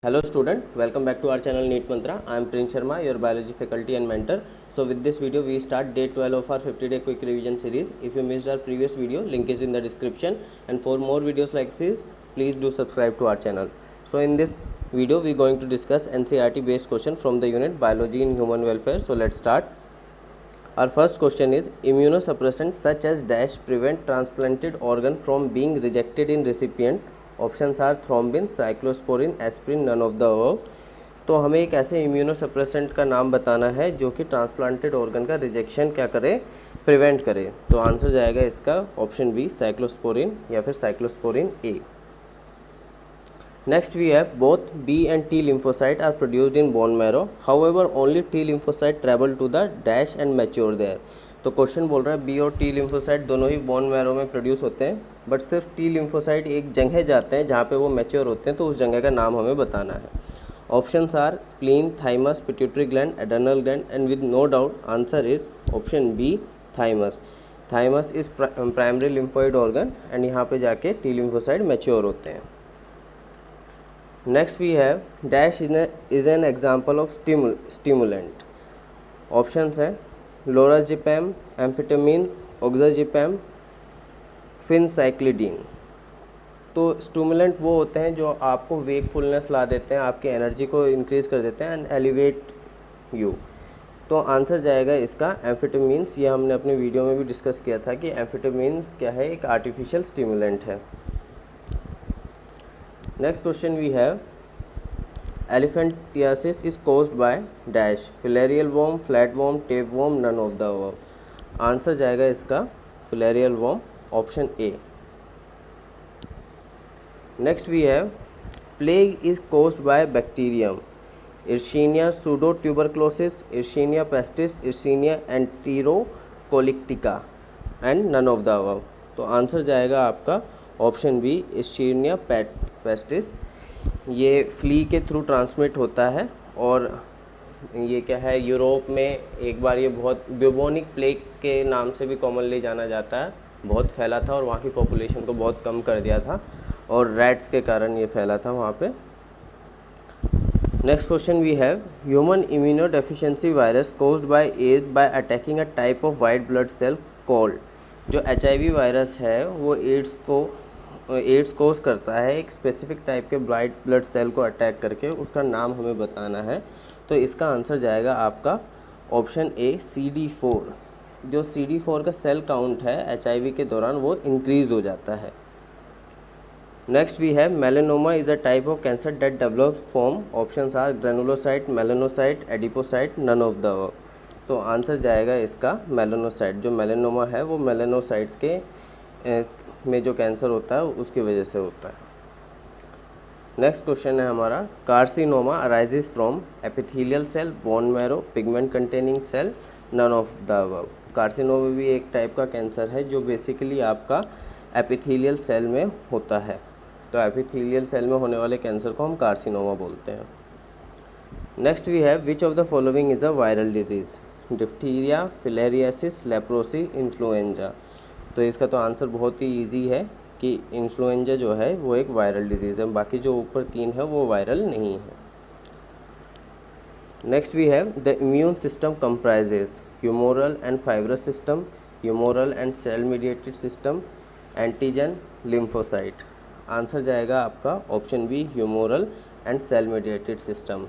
Hello student, welcome back to our channel NEET Mantra. I am Prince Sharma, your biology faculty and mentor. So with this video we start day 12 of our 50-day quick revision series. If you missed our previous video, link is in the description, and for more videos like this, please do subscribe to our channel. So in this video we are going to discuss NCERT based question from the unit Biology in Human Welfare. So let's start. Our first question is, immunosuppressants such as dash prevent transplanted organ from being rejected in recipient. Options are thrombin, cyclosporin, aspirin, none of the above. तो हमें एक ऐसे immunosuppressant का नाम बताना है जो कि ट्रांसप्लांटेड ऑर्गन का रिजेक्शन क्या करे, प्रिवेंट करे. तो आंसर जाएगा इसका ऑप्शन बी, साइक्लोस्पोरिन या फिर cyclosporin A. Next we have both B and T lymphocyte are produced in bone marrow. However only T lymphocyte travel to the dash and mature there. तो question बोल रहा है B और T lymphocyte दोनों ही bone marrow में produce होते हैं, बट सिर्फ टी लिम्फोसाइट एक जगह जाते हैं जहाँ पे वो मैच्योर होते हैं, तो उस जगह का नाम हमें बताना है. Options are spleen, thymus, pituitary gland, adrenal gland, and with no doubt answer is option B, thymus. Thymus is primary lymphoid organ and यहाँ पे जाके टी लिम्फोसाइट मैच्योर होते हैं. Next we have dash is an example of stimulant. Options हैं lorazepam, amphetamine, ऑक्साजिपैम, फिनसाइक्लिडीन. तो stimulant वो होते हैं जो आपको वेकफुलनेस ला देते हैं, आपकी एनर्जी को इंक्रीज़ कर देते हैं एंड एलिवेट यू. तो आंसर जाएगा इसका एम्फेटामिन्स. ये हमने अपने वीडियो में भी डिस्कस किया था कि एम्फेटामिन्स क्या है, एक आर्टिफिशियल स्टिमुलेंट है. Next question we have elephantiasis is caused by dash filarial worm, flatworm, tapeworm, none of the above. Answer जाएगा इसका filarial worm, option A. Next we have plague is caused by bacterium Yersinia pseudotuberculosis, Yersinia pestis, Yersinia enterocolictica and none of the above. तो answer जाएगा आपका option B, Yersinia pestis. ये flee के through transmit होता है और ये क्या है, यूरोप में एक बार ये बहुत ब्यूबोनिक प्लेग के नाम से भी कॉमनली जाना जाता है, बहुत फैला था और वहाँ की पॉपुलेशन को बहुत कम कर दिया था और रैट्स के कारण ये फैला था वहाँ पे. Next question we have human immunodeficiency virus caused by AIDS by attacking a type of white blood cell called. जो HIV वायरस है वो एड्स कोज करता है एक स्पेसिफिक टाइप के वाइट ब्लड सेल को अटैक करके, उसका नाम हमें बताना है. तो इसका आंसर जाएगा आपका ऑप्शन ए, CD4. जो CD4 का सेल काउंट है HIV के दौरान वो इंक्रीज़ हो जाता है. Next we have melanoma is a type of cancer that develops from. Options are granulocyte, melanocyte, adipocyte, none of the above. तो आंसर जाएगा इसका मेलानोसाइट. जो मेलानोमा है वो मेलानोसाइट्स के में जो कैंसर होता है उसकी वजह से होता है. नेक्स्ट क्वेश्चन है हमारा carcinoma arises from epithelial cell, bone marrow, pigment containing cell, none of the above. Carcinoma भी एक टाइप का कैंसर है जो बेसिकली आपका एपिथेलियल सेल में होता है. तो एपिथेलियल सेल में होने वाले कैंसर को हम कार्सिनोमा बोलते हैं. Next we have which of the following is a viral disease. Diphtheria, filariasis, leprosy, influenza. तो इसका तो आंसर बहुत ही इजी है कि इन्फ्लुएंजा जो है वो एक वायरल डिजीज़ है, बाकी जो ऊपर तीन है वो वायरल नहीं है. Next we have the immune system comprises humoral and fibrous system, humoral and cell mediated system, antigen, lymphocyte. Answer जाएगा आपका option B, humoral and cell mediated system.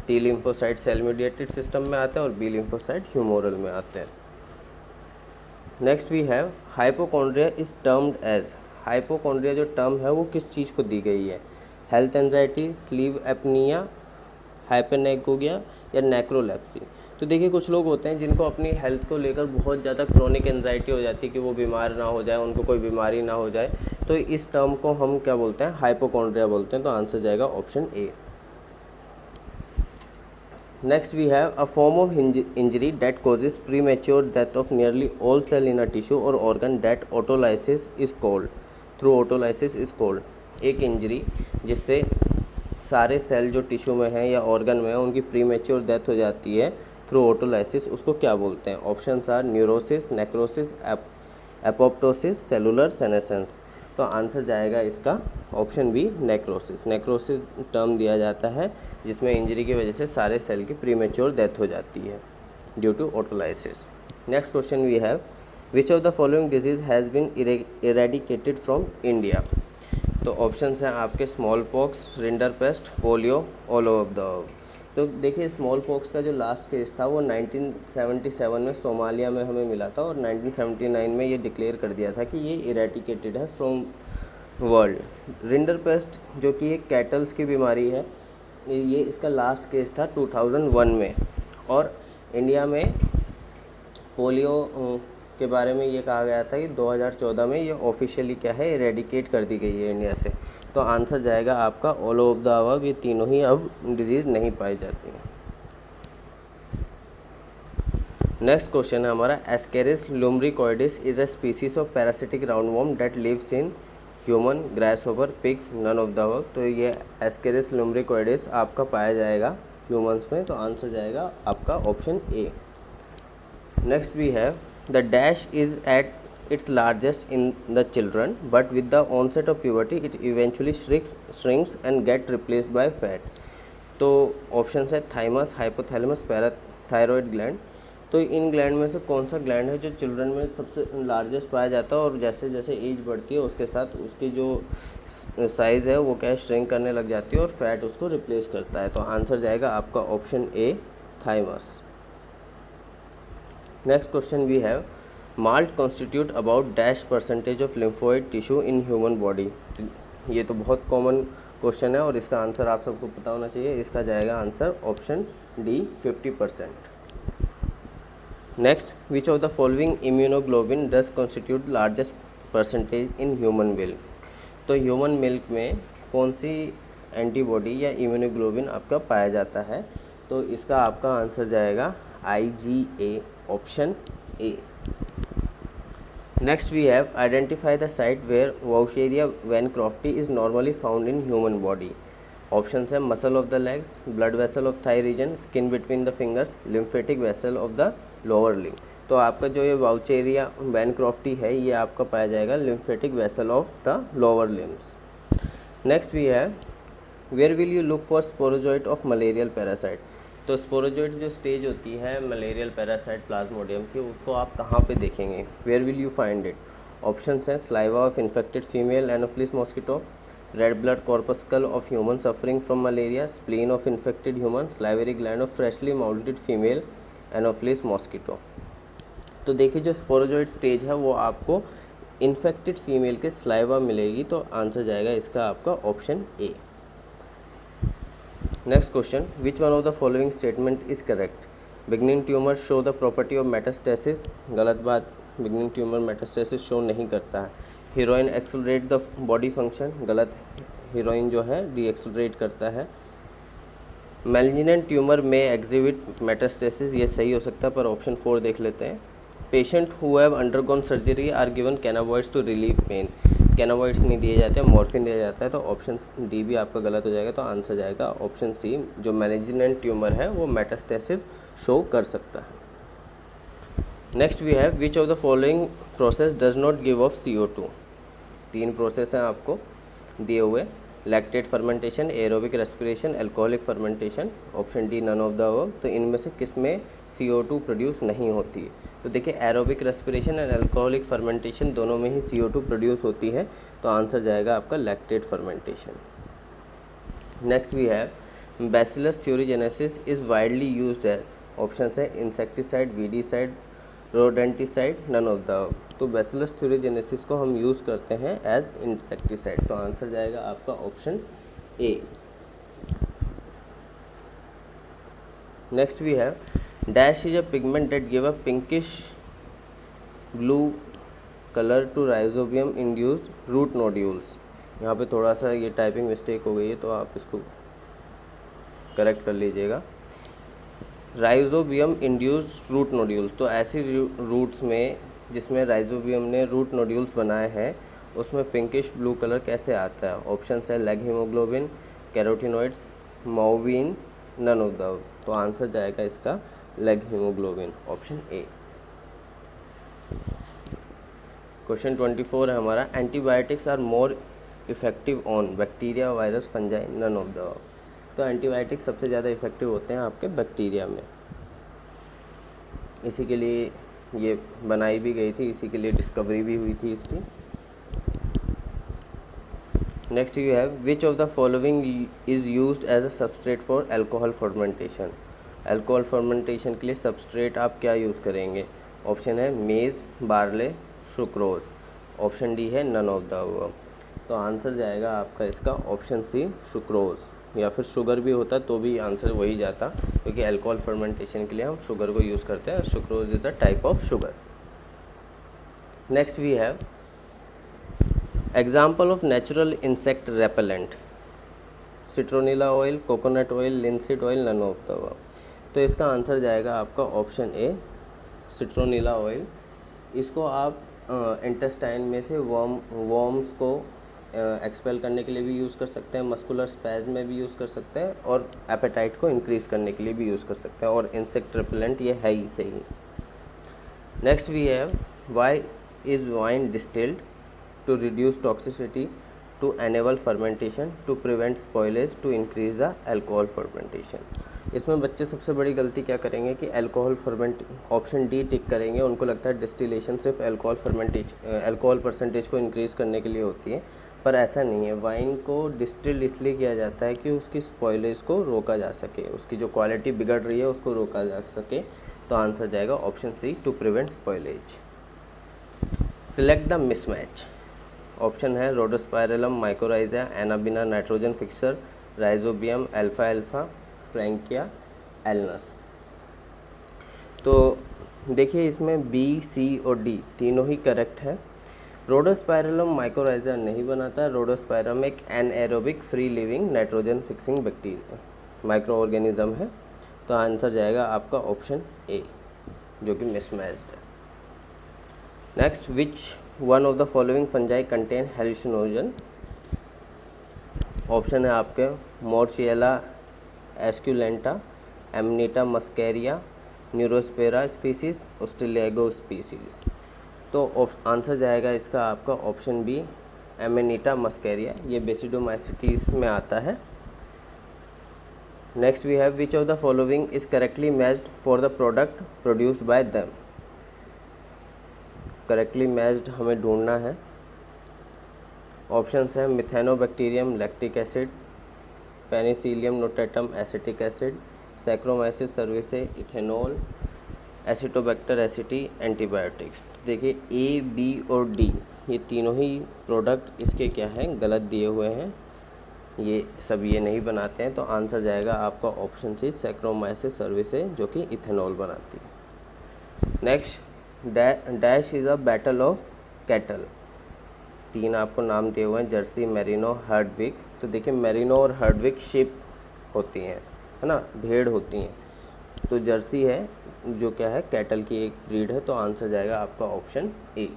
T lymphocyte cell mediated system में आते हैं और B lymphocyte humoral में आते हैं. Next we have hypochondria is termed as. Hypochondria जो टर्म है वो किस चीज़ को दी गई है. Health anxiety, sleep apnea, hypnagogia या नेक्रोलेप्सी. तो देखिए कुछ लोग होते हैं जिनको अपनी हेल्थ को लेकर बहुत ज़्यादा क्रोनिक एंजाइटी हो जाती है कि वो बीमार ना हो जाए, उनको कोई बीमारी ना हो जाए. तो इस टर्म को हम क्या बोलते हैं, हाइपोकॉन्ड्रिया बोलते हैं. तो आंसर जाएगा option A. Next we have a form of injury that causes premature death of nearly all cell in a tissue or organ that autolysis is called. Through autolysis is called. एक injury जिससे सारे cell जो tissue में हैं या organ में हैं उनकी प्रीमेच्योर डेथ हो जाती है थ्रू ऑटोलाइसिस, उसको क्या बोलते हैं. Options are neurosis, necrosis, apoptosis, cellular senescence. तो आंसर जाएगा इसका option B necrosis. Necrosis term दिया जाता है जिसमें इंजरी की वजह से सारे सेल की प्रीमेच्योर डेथ हो जाती है due to autolysis. Next question we have, which of the following disease has been eradicated from India. तो ऑप्शंस हैं आपके smallpox, rinderpest, polio, all of the. तो देखिए स्मॉल पॉक्स का जो लास्ट केस था वो 1977 में सोमालिया में हमें मिला था और 1979 में ये डिक्लेयर कर दिया था कि ये इरेडिकेटेड है फ्रॉम वर्ल्ड। रिंडरपेस्ट जो कि एक कैटल्स की बीमारी है, ये इसका लास्ट केस था 2001 में। और इंडिया में पोलियो के बारे में ये कहा गया था कि 2014 में ये ऑफिशियली क्या है, इरेडिकेट कर दी गई है इंडिया से। तो आंसर जाएगा आपका ऑल ऑफ द अबव, ये तीनों ही अब डिजीज़ नहीं पाई जाती हैं। नेक्स्ट क्वेश्चन है हमारा, Ascaris lumbricoides is a species of parasitic roundworm that lives in human, grasshopper, pigs, none of the above. तो ये एस्केरिस लुम्ब्रिकॉइडिस आपका पाया जाएगा ह्यूमंस में, तो आंसर जाएगा आपका option A. Next we have, the dash is at its largest in the children, but with the onset of puberty it eventually shrinks and get replaced by fat। तो option है thymus, hypothalamus, parathyroid gland. तो इन gland में से कौन सा gland है जो children में सबसे लार्जेस्ट पाया जाता है और जैसे जैसे एज बढ़ती है उसके साथ उसकी जो साइज़ है वो क्या है, श्रिंक करने लग जाती है और फैट उसको रिप्लेस करता है। तो आंसर जाएगा आपका option A, thymus. Next question we have, MALT constitute about dash percentage of lymphoid tissue in human body. ये तो बहुत कॉमन क्वेश्चन है और इसका आंसर आप सबको पता होना चाहिए। इसका जाएगा answer option D, 50%। Next, which of the following immunoglobulin does constitute largest percentage in human milk. तो ह्यूमन मिल्क में कौन सी एंटीबॉडी या इम्यूनोग्लोबिन आपका पाया जाता है। तो इसका आपका आंसर जाएगा IgA, option A. Next we have, identify the site where Vaucheria bancrofti is normally found in human body। Options है muscle of the legs, blood vessel of thigh region, skin between the fingers, lymphatic vessel of the lower limb। तो आपका जो ये Vaucheria bancrofti है ये आपका पाया जाएगा lymphatic vessel of the lower limbs। Next we have, where will you look for sporozoite of malarial parasite। तो स्पोरोजोइट जो स्टेज होती है मलेरियल पैरासाइट प्लाज्मोडियम की, उसको आप कहाँ पे देखेंगे, where will you find it. Options हैं saliva of infected female Anopheles mosquito, red blood corpuscle of human suffering from malaria, spleen of infected human, salivary gland of freshly moulted female Anopheles mosquito. तो देखिए जो sporozoite stage है वो आपको infected female के saliva मिलेगी, तो answer जाएगा इसका आपका option A. Next question, which one of the following statement is correct. Beginning tumour show the property of metastasis. गलत बात, बिगनिंग ट्यूमर मेटास्टेसिस शो नहीं करता है। Heroine accelerate the body function. गलत, हीरोइन जो है डी एक्सेलरेट करता है। मैलिग्नेंट ट्यूमर में एग्जिबिट मेटास्टेसिस, ये सही हो सकता है पर ऑप्शन 4 देख लेते हैं। Patient who have undergone surgery are given cannabinoids to relieve pain. Cannabinoids नहीं दिए जाते हैं, मॉर्फिन दिया जाता है, तो ऑप्शन डी भी आपका गलत हो जाएगा। तो आंसर जाएगा ऑप्शन सी, जो मैलिग्नेंट ट्यूमर है वो मेटास्टेसिस शो कर सकता है। Next we have, which of the following process does not give off CO2। 3 process हैं आपको दिए हुए, lactate fermentation, aerobic respiration, alcoholic fermentation. Option D, none of the above. तो इनमें से किस में CO2 प्रोड्यूस नहीं होती है। तो देखिए aerobic respiration and alcoholic fermentation दोनों में ही CO2 प्रोड्यूस होती है, तो आंसर जाएगा आपका lactate fermentation. Next we have, bacillus thuringiensis is widely used as. Option है insecticide, weedicide, rodenticide, none of the. तो बैसिलस थ्योरीजेनेसिस को हम यूज़ करते हैं एज इंसेक्टिसाइड, तो आंसर जाएगा आपका option A. Next we have, dash is a pigment that give a pinkish blue colour to rhizobium induced root nodules. यहाँ पे थोड़ा सा ये टाइपिंग मिस्टेक हो गई है तो आप इसको करेक्ट कर लीजिएगा। राइजोबियम इंड्यूस्ड रूट नोड्यूल्स, तो ऐसी रूट्स में जिसमें राइजोबियम ने रूट नोड्यूल्स बनाए हैं उसमें पिंकिश ब्लू कलर कैसे आता है। ऑप्शन है लेग हीमोग्लोबिन, कैरोटिनॉइड्स, मोविन, नन ऑफ द। तो आंसर जाएगा इसका leghemoglobin, option A. Question 24 है हमारा, antibiotics are more effective on bacteria, virus, fungi, none of the. तो एंटीबायोटिक सबसे ज़्यादा इफेक्टिव होते हैं आपके बैक्टीरिया में, इसी के लिए ये बनाई भी गई थी, इसी के लिए डिस्कवरी भी हुई थी इसकी। Next you have, which of the following is used as a substrate for alcohol fermentation. Alcohol fermentation के लिए सबस्ट्रेट आप क्या यूज़ करेंगे? ऑप्शन है मेज़, बार्ले, सुक्रोज। ऑप्शन डी है नन ऑफ द अबव। तो आंसर जाएगा आपका इसका ऑप्शन सी, सुक्रोज, या फिर शुगर भी होता तो भी आंसर वही जाता, क्योंकि अल्कोहल फर्मेंटेशन के लिए हम शुगर को यूज़ करते हैं। Sucrose is a type of sugar. Next we have example of natural insect repellent, citronella oil, coconut oil, linseed oil, none of the above. तो इसका आंसर जाएगा आपका ऑप्शन ए, सिट्रोनिला ऑयल। इसको आप इंटेस्टाइन में से वर्म्स को एक्सपेल करने के लिए भी यूज़ कर सकते हैं, मस्कुलर स्पैज़म में भी यूज़ कर सकते हैं, और एपेटाइट को इंक्रीज़ करने के लिए भी यूज़ कर सकते हैं, और इंसेक्ट रिपेलेंट ये है ही सही। Next we have, why is wine distilled? To reduce toxicity, to enable fermentation, to prevent spoilage, to increase the alcohol fermentation. इसमें बच्चे सबसे बड़ी गलती क्या करेंगे कि alcohol ferment, option D tick करेंगे। उनको लगता है डिस्टिलेशन सिर्फ अल्कोहल परसेंटेज को इंक्रीज़ करने के लिए होती है, पर ऐसा नहीं है। वाइन को डिस्टिल्ड इसलिए किया जाता है कि उसकी स्पॉइलेज को रोका जा सके, उसकी जो क्वालिटी बिगड़ रही है उसको रोका जा सके। तो आंसर जाएगा option C, to prevent spoilage. Select the mismatch. Option है Rhodospirillum, mycorrhiza, Anabaena, nitrogen fixer, Rhizobium, अल्फा अल्फा, फ्रैंकिया, एलनस। तो देखिए इसमें बी, सी और डी तीनों ही करेक्ट है। रोडोस्पाइरलम माइकोराइजा नहीं बनाता। रोडोस्पाइरलम एक anaerobic free living nitrogen fixing bacteria micro organism है। तो आंसर जाएगा आपका ऑप्शन ए, जो कि मिसमैच्ड है। Next, which one of the following fungi contain hallucinogen? Option है आपके Morchella esculenta, Amanita muscaria, Neurospora species, Ustilago species. तो आंसर जाएगा इसका आपका ऑप्शन बी, एमनीटा मस्कैरिया। ये बेसिडोमाइसिटीज में आता है। Next we have, which of the following is correctly matched for the product produced by them? Correctly matched हमें ढूंढना है। ऑप्शंस हैं Methanobacterium lactic acid, Penicillium notatum acetic acid, Saccharomyces cerevisiae ethanol, Acetobacter aceti, antibiotics. देखिए A, B और D ये तीनों ही product इसके क्या हैं, गलत दिए हुए हैं। ये सब ये नहीं बनाते हैं। तो आंसर जाएगा आपका ऑप्शन सी, सैक्रोमाइसिस सर्विसे, जो कि इथेनॉल बनाती है। Next, dash is a battle of cattle. तीन आपको नाम दिए हुए हैं, जर्सी, मेरिनो, हर्डविक। तो देखिए मेरिनो और हर्डविक शिप होती हैं, है ना, भेड़ होती हैं। तो जर्सी है जो क्या है, कैटल की एक ब्रीड है। तो आंसर जाएगा आपका option A.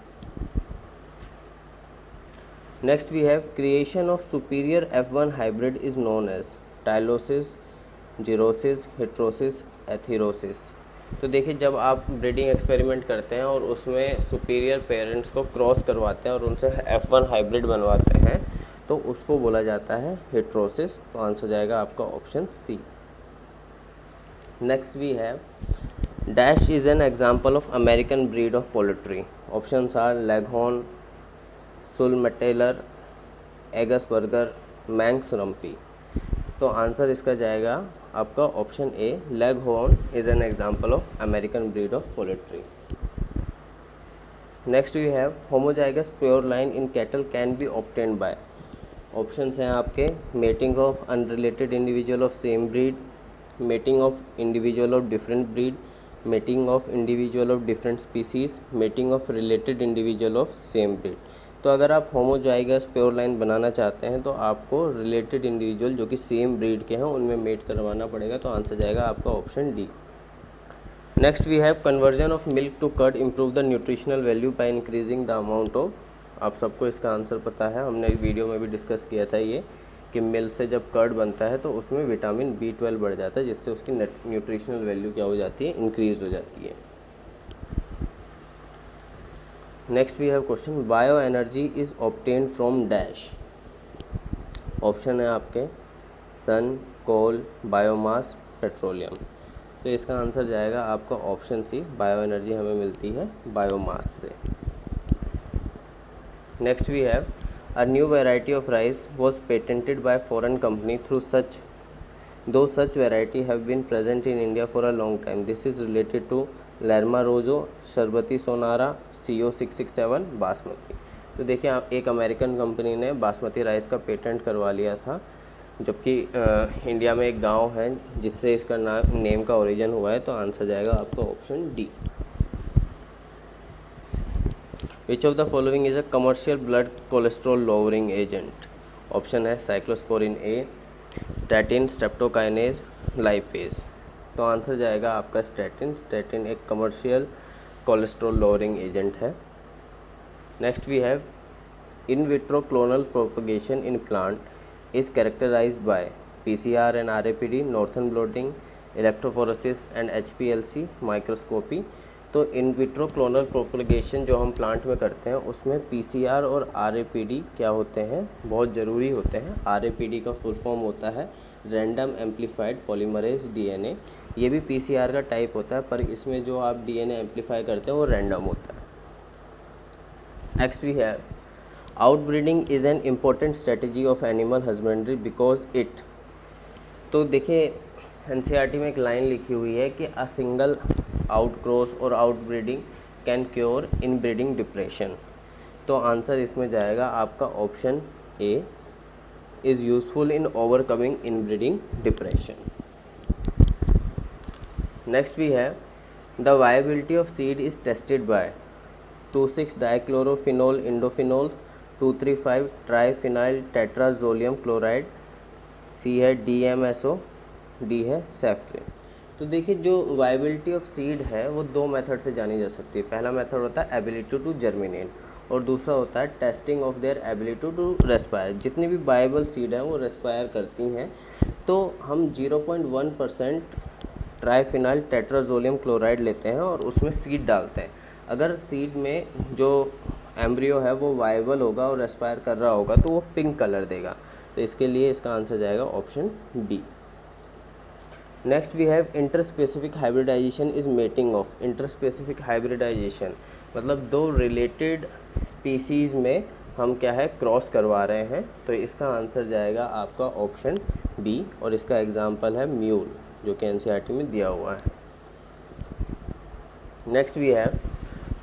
Next we have, creation of superior F1 hybrid is known as tylosis, xerosis, heterosis, atherosis. तो देखिए जब आप ब्रीडिंग एक्सपेरिमेंट करते हैं और उसमें सुपीरियर पेरेंट्स को क्रॉस करवाते हैं और उनसे F1 हाइब्रिड बनवाते हैं, तो उसको बोला जाता है हेट्रोसिस। तो आंसर जाएगा आपका option C. Next we have, dash is an example of American breed of poultry. Options are Leghorn, Sulmtaler, Augsburger, Manx Rumpy. तो आंसर इसका जाएगा आपका option A, Leghorn is an example of American breed of poultry. Next we have, homozygous pure line in cattle can be obtained by. Options हैं आपके mating of unrelated individual of same breed, mating of individual of different breed, mating of individual of different species, mating of related individual of same breed. तो अगर आप homozygous pure line बनाना चाहते हैं तो आपको related individual जो कि same breed के हैं उनमें मेट करवाना पड़ेगा। तो आंसर जाएगा आपका option D. Next we have, conversion of milk to curd improve the nutritional value by increasing the amount of. आप सबको इसका आंसर पता है, हमने वीडियो में भी डिस्कस किया था ये, कि मिल्क से जब कर्ड बनता है तो उसमें विटामिन B12 बढ़ जाता है, जिससे उसकी न्यूट्रिशनल वैल्यू क्या हो जाती है, इंक्रीज हो जाती है। Next we have question, bio energy is obtained from dash. Option है आपके सन, कोल, बायोमास, पेट्रोलियम। तो इसका आंसर जाएगा आपका ऑप्शन सी, बायो एनर्जी हमें मिलती है बायोमास से। Next we have, a new variety of rice was patented by foreign company through such though such variety have been present in India for a long time. This is related to Lerma Rojo, Sharbati Sonara, CO 667, basmati. तो देखिए आप, एक American company ने basmati rice का patent करवा लिया था, जबकि इंडिया में एक गांव है जिससे इसका नेम का ओरिजिन हुआ है। तो आंसर जाएगा आपका option D. Which of the following is a commercial blood cholesterol lowering agent. Option है cyclosporin A, statin, streptokinase, lipase. तो आंसर जाएगा आपका स्टैटिन। स्टैटिन एक कमर्शियल कोलेस्ट्रॉल लोअरिंग एजेंट है। Next we have, in vitro clonal propagation in plant is characterised by PCR and RAPD, northern blotting, electrophoresis and HPLC, microscopy. तो in vitro clonal propagation जो हम plant में करते हैं उसमें PCR और RAPD क्या होते हैं, बहुत ज़रूरी होते हैं। RAPD का फुल फॉर्म होता है रैंडम एम्पलीफाइड पॉलीमरेज DNA। ये भी PCR का टाइप होता है, पर इसमें जो आप DNA एम्पलीफाई करते हैं वो रैंडम होता है। Next we have, outbreeding is an important strategy of animal husbandry because it. तो देखिए NCERT में एक लाइन लिखी हुई है कि अ सिंगल आउटक्रॉस और outbreeding can cure inbreeding depression. तो आंसर इसमें जाएगा आपका option A, is useful in overcoming inbreeding depression. Next we have, the viability of seed is tested by two six dichlorophenol indophenol, 2,3,5 triphenyl tetrazolium chloride, C है DMSO, D है सेफ्रिन। तो देखिए जो viability of seed है वो दो मेथड से जानी जा सकती है। पहला मेथड होता है एबिलिटी टू जर्मिनेट और दूसरा होता है testing of their ability to respire. जितनी भी वायबल सीड हैं वो रेस्पायर करती हैं, तो हम 0.1% ट्राइफिनाइल टेट्राजोलियम क्लोराइड लेते हैं और उसमें सीड डालते हैं। अगर सीड में जो एम्ब्रियो है वो वायबल होगा और रेस्पायर कर रहा होगा तो वो पिंक कलर देगा। तो इसके लिए इसका आंसर जाएगा option D. Next we have, interspecific hybridisation is mating of. Interspecific hybridisation मतलब दो रिलेटेड स्पीसीज़ में हम क्या है क्रॉस करवा रहे हैं। तो इसका आंसर जाएगा आपका ऑप्शन बी और इसका एग्जांपल है म्यूल, जो कि NCERT में दिया हुआ है। Next we have,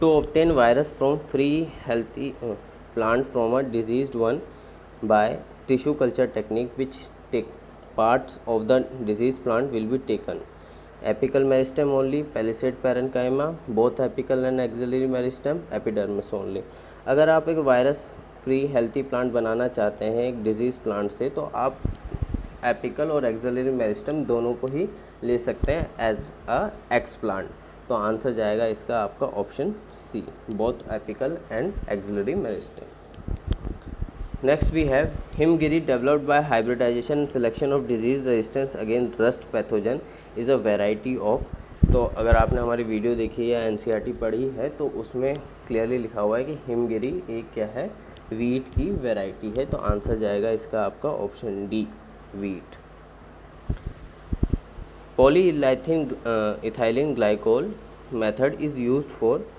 to obtain virus from free healthy plant from a diseased one by tissue culture technique which take parts of the diseased plant will be taken. Apical meristem only, palisade parenchyma, both apical and axillary meristem, epidermis only. अगर आप एक virus free healthy plant बनाना चाहते हैं एक disease plant से, तो आप apical और एक्सिलरी मेरिस्टम दोनों को ही ले सकते हैं एज अ एक्स प्लांट। तो आंसर जाएगा इसका आपका option C, both apical and axillary meristem. Next we have, Himgiri developed by hybridization and selection of disease resistance against rust pathogen is a variety of। तो अगर आपने हमारी video देखी या NCERT पढ़ी है तो उसमें क्लियरली लिखा हुआ है कि हिमगिरी एक क्या है, वीट की वैरायटी है। तो आंसर जाएगा इसका आपका option D, wheat. Polyethylene ethylene glycol method is used for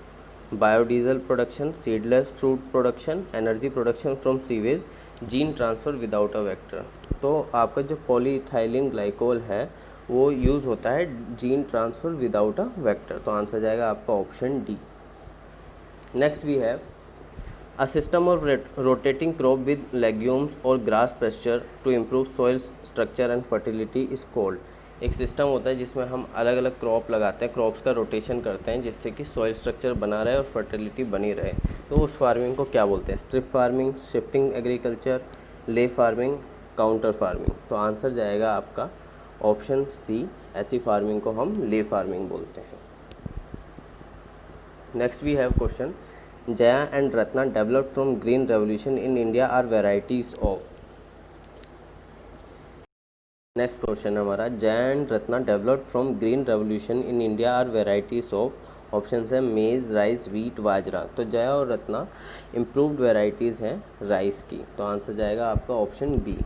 biodiesel production, seedless fruit production, energy production from sewage, gene transfer without a vector. तो आपका जो पॉलीइथाइलिन ग्लाइकोल है वो यूज़ होता है gene transfer without a vector. तो answer जाएगा आपका option D. Next we have, a system of rotating crop with legumes और grass pasture to improve soil structure and fertility is called. एक system होता है जिसमें हम अलग अलग क्रॉप लगाते हैं, क्रॉप्स का रोटेशन करते हैं जिससे कि सॉइल स्ट्रक्चर बना रहे और फर्टिलिटी बनी रहे। तो उस फार्मिंग को क्या बोलते हैं, strip farming, shifting agriculture, ley farming, counter farming. तो आंसर जाएगा आपका ऑप्शन सी, ऐसी फार्मिंग को हम ले फार्मिंग बोलते हैं। Next we have question, Jaya and Ratna developed from green revolution in India are varieties of. Next question हमारा, Jaya and Ratna developed from green revolution in India are varieties of. Option है मेज़, राइस, वीट, बाजरा। तो जया और Ratna improved varieties हैं rice की, तो answer जाएगा आपका option B.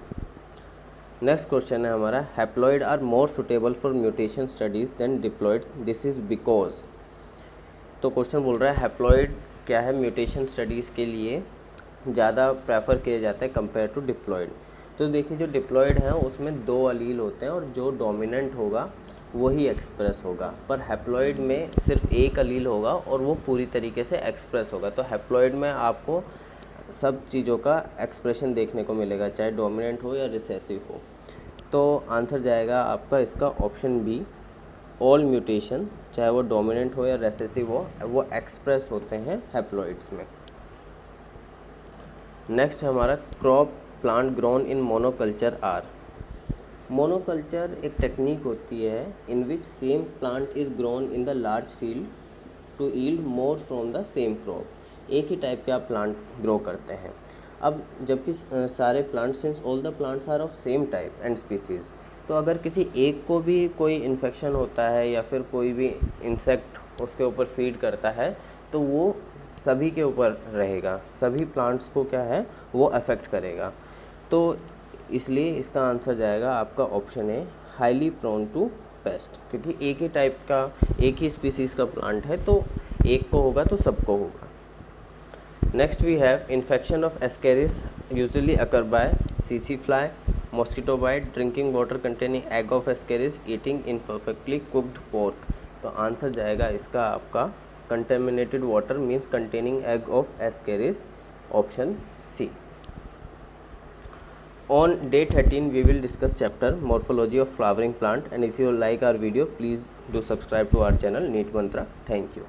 Next question है हमारा, haploid are more suitable for mutation studies than diploid, this is because. तो क्वेश्चन बोल रहा है हैप्लॉइड क्या है म्यूटेशन स्टडीज़ के लिए ज़्यादा प्रेफर किया जाता है कंपेयर टू डिप्लॉइड। तो देखिए जो डिप्लॉइड है उसमें 2 अलील होते हैं और जो डोमिनेंट होगा वही एक्सप्रेस होगा, पर हैप्लॉइड में सिर्फ एक अलील होगा और वो पूरी तरीके से एक्सप्रेस होगा। तो हैप्लॉइड में आपको सब चीज़ों का एक्सप्रेशन देखने को मिलेगा, चाहे डोमिनेंट हो या रिसेसिव हो। तो आंसर जाएगा आपका इसका ऑप्शन बी, ऑल म्यूटेशन, चाहे वो डोमिनेंट हो या रिसेसिव हो, वो एक्सप्रेस होते हैं हैप्लॉइड्स में। नेक्स्ट है हमारा, crop plant grown in monoculture are. Monoculture एक टेक्निक होती है in which same plant is grown in the large field to yield more from the same crop. एक ही टाइप के आप प्लांट ग्रो करते हैं। अब जबकि सारे plants, since all the plants are of same type and species, तो अगर किसी एक को भी कोई इन्फेक्शन होता है या फिर कोई भी इंसेक्ट उसके ऊपर फीड करता है तो वो सभी के ऊपर रहेगा, सभी प्लांट्स को क्या है वो अफेक्ट करेगा। तो इसलिए इसका आंसर जाएगा आपका ऑप्शन है, हाईली प्रोन टू पेस्ट, क्योंकि एक ही टाइप का, एक ही स्पीसीज़ का प्लांट है तो एक को होगा तो सबको होगा। Next we have, infection of Ascaris usually occur by सीसी fly, mosquito bite, drinking water containing egg of Ascaris, eating imperfectly cooked pork. तो आंसर जाएगा इसका आपका contaminated water means containing egg of Ascaris, option C. On day 13 we will discuss chapter morphology of flowering plant, and if you like our video please do subscribe to our channel NEET Mantra. Thank you.